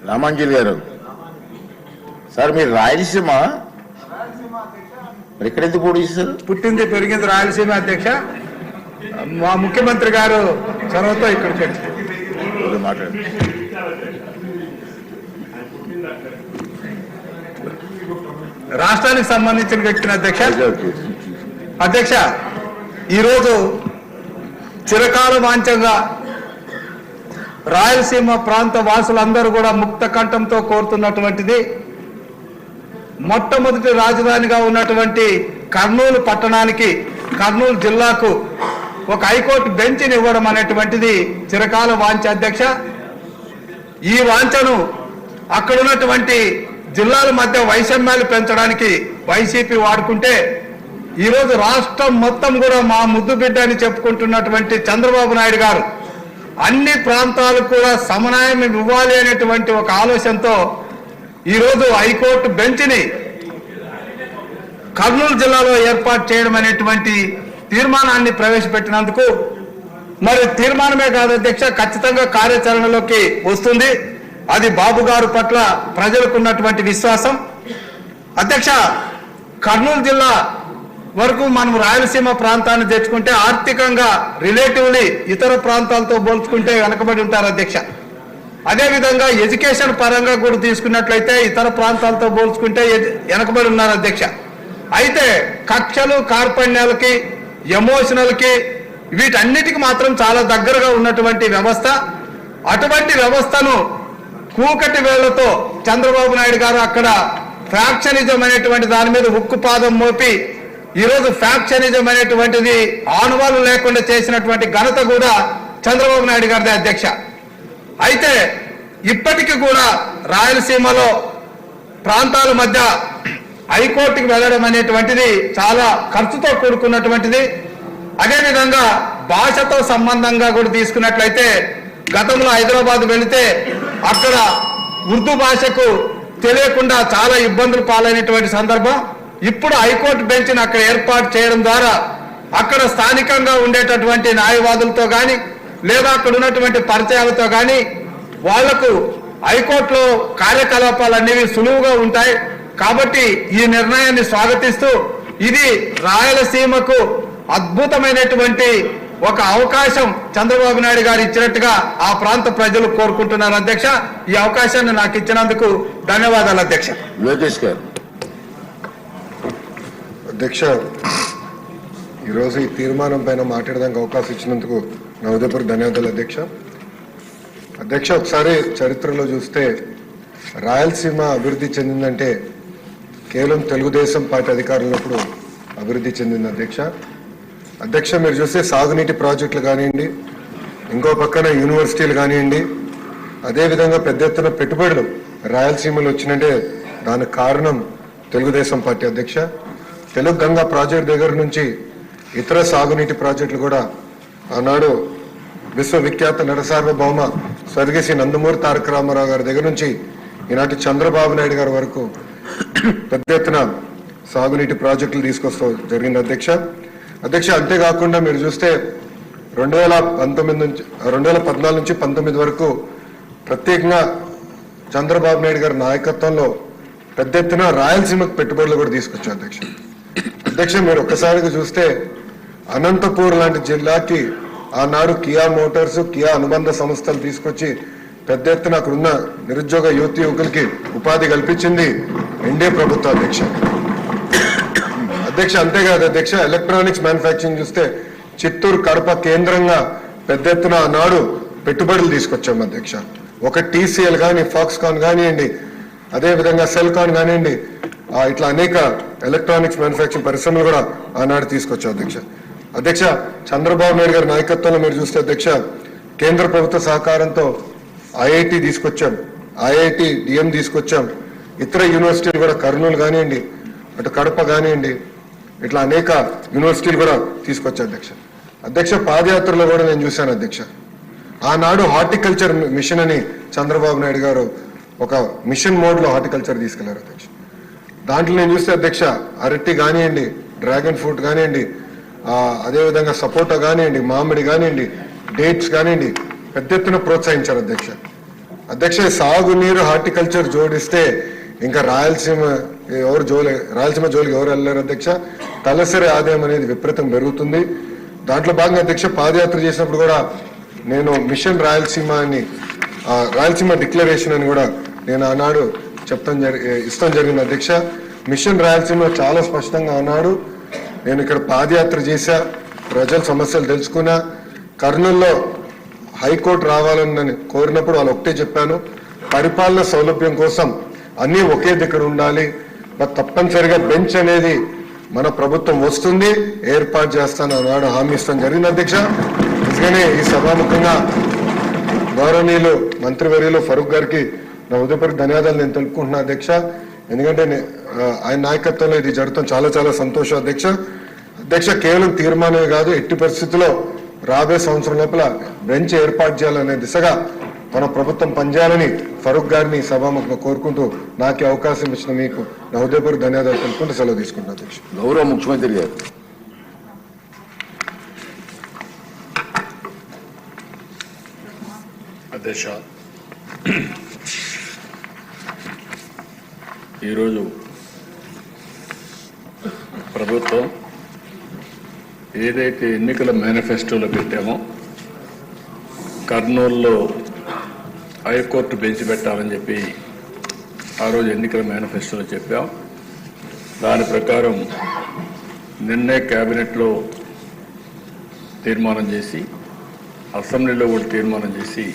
రామాంజలి గారు సార్ మీరు రాయలసీమ మరి ఇక్కడ ఎందుకు పోటీ చేశారు? పుట్టింది పెరిగింది రాయలసీమ అధ్యక్ష. మా ముఖ్యమంత్రి గారు చొరవతో ఇక్కడికి మాట్లాడు. రాష్ట్రానికి సంబంధించిన వ్యక్తిని అధ్యక్ష ఈరోజు చిరకాల వాంఛంగా రాయలసీమ ప్రాంత వాసులందరూ కూడా ముక్త కంఠంతో కోరుతున్నటువంటిది మొట్టమొదటి రాజధానిగా ఉన్నటువంటి కర్నూలు పట్టణానికి, కర్నూలు జిల్లాకు ఒక హైకోర్టు బెంచ్ని ఇవ్వడం అనేటువంటిది చిరకాల వాంఛ అధ్యక్ష. ఈ వాంఛను అక్కడున్నటువంటి జిల్లాల మధ్య వైషమ్యాలు పెంచడానికి వైసీపీ వాడుకుంటే ఈరోజు రాష్ట్రం మొత్తం కూడా మా ముద్దు బిడ్డ అని చెప్పుకుంటున్నటువంటి చంద్రబాబు నాయుడు గారు అన్ని ప్రాంతాలకు కూడా సమన్వయం ఇవ్వాలి అనేటువంటి ఒక ఆలోచనతో ఈరోజు హైకోర్టు బెంచ్ని కర్నూలు జిల్లాలో ఏర్పాటు చేయడం అనేటువంటి తీర్మానాన్ని ప్రవేశపెట్టినందుకు మరి తీర్మానమే కాదు అధ్యక్ష, ఖచ్చితంగా కార్యాచరణలోకి వస్తుంది. అది బాబు గారు పట్ల ప్రజలకు ఉన్నటువంటి విశ్వాసం అధ్యక్ష. కర్నూలు జిల్లా వరకు మనం రాయలసీమ ప్రాంతాన్ని తెచ్చుకుంటే ఆర్థికంగా రిలేటివ్లీ ఇతర ప్రాంతాలతో పోల్చుకుంటే వెనకబడి ఉంటారు అధ్యక్ష. అదేవిధంగా ఎడ్యుకేషన్ పరంగా కూడా తీసుకున్నట్లయితే ఇతర ప్రాంతాలతో పోల్చుకుంటే వెనకబడి ఉన్నారు అధ్యక్ష. అయితే కక్షలు కార్పణ్యాలకి ఎమోషనల్కి వీటన్నిటికి మాత్రం చాలా దగ్గరగా ఉన్నటువంటి వ్యవస్థ. అటువంటి వ్యవస్థను కూకటి వేళ్లతో చంద్రబాబు నాయుడు గారు అక్కడ ఫ్యాక్షనిజం అనేటువంటి దాని మీద ఉక్కుపాదం మోపి ఈరోజు ఫ్యాక్షనిజం అనేటువంటిది ఆనవాళ్లు లేకుండా చేసినటువంటి ఘనత కూడా చంద్రబాబు నాయుడు గారిదే అధ్యక్ష. అయితే ఇప్పటికీ కూడా రాయలసీమలో ప్రాంతాల మధ్య హైకోర్టుకి వెళ్ళడం అనేటువంటిది చాలా ఖర్చుతో కూడుకున్నటువంటిది. అదేవిధంగా భాషతో సంబంధంగా కూడా తీసుకున్నట్లయితే గతంలో హైదరాబాద్ వెళితే అక్కడ ఉర్దూ భాషకు తెలియకుండా చాలా ఇబ్బందులు పాలైనటువంటి సందర్భం. ఇప్పుడు హైకోర్టు బెంచ్ని అక్కడ ఏర్పాటు చేయడం ద్వారా అక్కడ స్థానికంగా ఉండేటటువంటి న్యాయవాదులతో కానీ లేదా అక్కడ ఉన్నటువంటి పరిచయాలతో కానీ వాళ్లకు హైకోర్టులో కార్యకలాపాలు అనేవి సులువుగా ఉంటాయి. కాబట్టి ఈ నిర్ణయాన్ని స్వాగతిస్తూ ఇది రాయలసీమకు అద్భుతమైనటువంటి ఒక అవకాశం చంద్రబాబు నాయుడు గారు ఇచ్చినట్టుగా ఆ ప్రాంత ప్రజలు కోరుకుంటున్నారు అధ్యక్ష. ఈ అవకాశాన్ని నాకు ఇచ్చినందుకు ధన్యవాదాలు అధ్యక్ష. లోకేష్ గారు. అధ్యక్ష, ఈరోజు ఈ తీర్మానం పైన మాట్లాడడానికి అవకాశం ఇచ్చినందుకు నా హృదయపూర్వక ధన్యవాదాలు అధ్యక్ష. అధ్యక్ష, ఒకసారి చరిత్రలో చూస్తే రాయలసీమ అభివృద్ధి చెందిందంటే కేవలం తెలుగుదేశం పార్టీ అధికారులప్పుడు అభివృద్ధి చెందింది అధ్యక్ష. అధ్యక్ష, మీరు చూస్తే సాగునీటి ప్రాజెక్టులు కానివ్వండి, ఇంకో పక్కన యూనివర్సిటీలు కానివ్వండి, అదేవిధంగా పెద్ద ఎత్తున పెట్టుబడులు రాయలసీమలో వచ్చినంటే దానికి కారణం తెలుగుదేశం పార్టీ అధ్యక్ష. తెలుగు గంగా ప్రాజెక్టు దగ్గర నుంచి ఇతర సాగునీటి ప్రాజెక్టులు కూడా ఆనాడు విశ్వవిఖ్యాత నటసార్వభౌమ స్వర్గీయ నందమూరి తారక రామారావు గారి దగ్గర నుంచి ఈనాటి చంద్రబాబు నాయుడు గారి వరకు పెద్ద ఎత్తున సాగునీటి ప్రాజెక్టులు తీసుకొస్తూ జరిగింది అధ్యక్ష. అధ్యక్ష, అంతేకాకుండా మీరు చూస్తే 2014 నుంచి 19 వరకు ప్రత్యేకంగా చంద్రబాబు నాయుడు గారి నాయకత్వంలో పెద్ద ఎత్తున రాయలసీమకు పెట్టుబడులు కూడా తీసుకొచ్చారు అధ్యక్ష. అధ్యక్ష, మీరు ఒక్కసారిగా చూస్తే అనంతపూర్ లాంటి జిల్లాకి ఆనాడు కియా మోటార్స్, కియా అనుబంధ సంస్థలు తీసుకొచ్చి పెద్ద ఎత్తున అక్కడున్న నిరుద్యోగ యువకులకి ఉపాధి కల్పించింది ఎన్డీఏ ప్రభుత్వం అధ్యక్ష. అధ్యక్ష, అంతేకాదు అధ్యక్ష, ఎలక్ట్రానిక్స్ మ్యానుఫ్యాక్చరింగ్ చూస్తే చిత్తూరు, కడప కేంద్రంగా పెద్ద ఎత్తున ఆనాడు పెట్టుబడులు తీసుకొచ్చాం అధ్యక్ష. ఒక టీసీఎల్ కానీ, ఫాక్స్కాన్ కానివ్వండి, అదేవిధంగా సెల్కాన్ కానివ్వండి, ఇట్లా అనేక ఎలక్ట్రానిక్స్ మ్యానుఫ్యాక్చరింగ్ పరిశ్రమలు కూడా ఆనాడు తీసుకొచ్చాం అధ్యక్ష. అధ్యక్ష, చంద్రబాబు నాయుడు గారి నాయకత్వంలో మీరు చూస్తే అధ్యక్ష కేంద్ర ప్రభుత్వ సహకారంతో ఐఐటి తీసుకొచ్చాం, ఐఐటి డిఎం తీసుకొచ్చాం, ఇతర యూనివర్సిటీలు కూడా కర్నూలు కానివ్వండి, అటు కడప కానివ్వండి, ఇట్లా అనేక యూనివర్సిటీలు కూడా తీసుకొచ్చాం అధ్యక్ష. అధ్యక్ష, పాదయాత్రలో కూడా నేను చూశాను అధ్యక్ష. ఆనాడు హార్టికల్చర్ మిషన్ అని చంద్రబాబు నాయుడు గారు ఒక మిషన్ మోడ్లో హార్టికల్చర్ తీసుకెళ్లారు అధ్యక్ష. దాంట్లో నేను చూస్తే అధ్యక్ష అరటి కానివ్వండి, డ్రాగన్ ఫ్రూట్ కానివ్వండి, అదేవిధంగా సపోటా కానివ్వండి, మామిడి కానివ్వండి, డేట్స్ కానివ్వండి పెద్ద ఎత్తున ప్రోత్సహించారు అధ్యక్ష. అధ్యక్ష, సాగునీరు హార్టికల్చర్ జోడిస్తే ఇంకా రాయలసీమ జోలికి ఎవరు వెళ్ళారు అధ్యక్ష. తలసరి ఆదాయం అనేది విపరీతం పెరుగుతుంది. దాంట్లో భాగంగా అధ్యక్ష పాదయాత్ర చేసినప్పుడు కూడా నేను మిషన్ రాయలసీమ అని రాయలసీమ డిక్లరేషన్ అని కూడా నేను ఆనాడు ఇష్టం జరిగింది అధ్యక్ష. మిషన్ రాయలసీమ చాలా స్పష్టంగా అన్నాడు. నేను ఇక్కడ పాదయాత్ర చేశా, ప్రజల సమస్యలు తెలుసుకున్నా. కర్నూలులో హైకోర్టు రావాలని నేను కోరినప్పుడు వాళ్ళు ఒకటే చెప్పాను, పరిపాలన సౌలభ్యం కోసం అన్నీ ఒకే దగ్గర ఉండాలి, తప్పనిసరిగా బెంచ్ అనేది మన ప్రభుత్వం వస్తుంది, ఏర్పాటు చేస్తాను అన్నాడు, హామీ ఇస్తాను జరిగింది అధ్యక్ష. నిజంగానే ఈ సభాముఖంగా గౌరవనీయులు మంత్రివర్యులు ఫరూక్ గారికి నా ఉదయపూర్వక ధన్యవాదాలు నేను తెలుపుకుంటున్నా అధ్యక్ష. ఎందుకంటే ఆయన నాయకత్వంలో ఇది జరుగుతాం చాలా చాలా సంతోషం అధ్యక్ష. అధ్యక్ష, కేవలం తీర్మానమే కాదు, ఎట్టి పరిస్థితుల్లో రాబోయే సంవత్సరం లోపల బెంచ్ ఏర్పాటు చేయాలనే దిశగా మన ప్రభుత్వం పనిచేయాలని ఫరూక్ గారిని సభాముఖంగా కోరుకుంటూ నాకు అవకాశం ఇచ్చిన మీకు నా హృదయపూర్వక ధన్యవాదాలు తెలుపుకుంటూ సెలవు తీసుకుంటున్నా అధ్యక్ష. గౌరవ ముఖ్యమంత్రి గారు. అధ్యక్ష, ఈరోజు ప్రభుత్వం ఏదైతే ఎన్నికల మేనిఫెస్టోలో పెట్టామో కర్నూలులో హైకోర్టు బెంచ్ పెట్టాలని చెప్పి ఆ రోజు ఎన్నికల మేనిఫెస్టోలో చెప్పాం. దాని ప్రకారం నిన్నే క్యాబినెట్లో తీర్మానం చేసి అసెంబ్లీలో కూడా తీర్మానం చేసి